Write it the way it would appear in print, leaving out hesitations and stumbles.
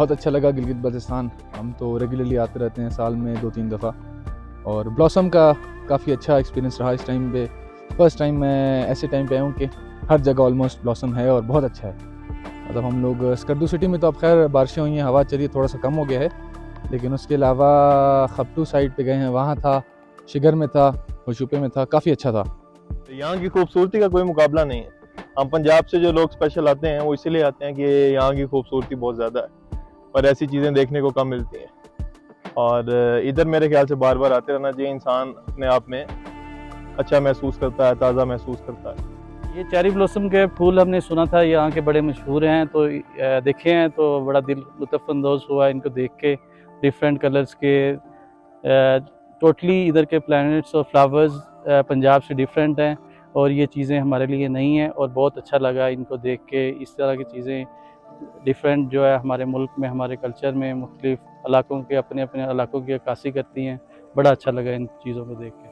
बहुत अच्छा लगा गिलगित बल्तिस्तान। हम तो रेगुलरली आते रहते हैं साल में 2-3 दफ़ा, और ब्लॉसम का काफ़ी अच्छा एक्सपीरियंस रहा इस टाइम पे। फर्स्ट टाइम मैं ऐसे टाइम पे आया हूँ कि हर जगह ऑलमोस्ट ब्लॉसम है और बहुत अच्छा है। मतलब हम लोग स्कर्दू सिटी में तो अब खैर बारिशें हुई हैं, हवा चलिए थोड़ा सा कम हो गया है, लेकिन उसके अलावा खपटू साइड पे गए हैं, वहाँ था, शिगर में था, होशुपे में था, काफ़ी अच्छा था। यहाँ की खूबसूरती का कोई मुकाबला नहीं है। हम पंजाब से जो लोग स्पेशल आते हैं वो इसीलिए आते हैं कि यहाँ की खूबसूरती बहुत ज़्यादा है, पर ऐसी चीज़ें देखने को कम मिलती हैं। और इधर मेरे ख्याल से बार बार आते रहना चाहिए, इंसान अपने आप में अच्छा महसूस करता है, ताज़ा महसूस करता है। ये चेरी ब्लॉसम के फूल हमने सुना था यहाँ के बड़े मशहूर हैं, तो देखे हैं तो बड़ा दिल लुत्फ़अंदोज़ हुआ इनको देख के। डिफरेंट कलर्स के टोटली इधर के प्लैनेट्स और फ्लावर्स पंजाब से डिफरेंट हैं, और ये चीज़ें हमारे लिए नई हैं और बहुत अच्छा लगा इनको देख के। इस तरह की चीज़ें डिफरेंट जो है हमारे मुल्क में, हमारे कल्चर में मुख्तलिफ़ इलाकों के अपने अपने इलाकों की अक्कासी करती हैं। बड़ा अच्छा लगा इन चीज़ों को देख के।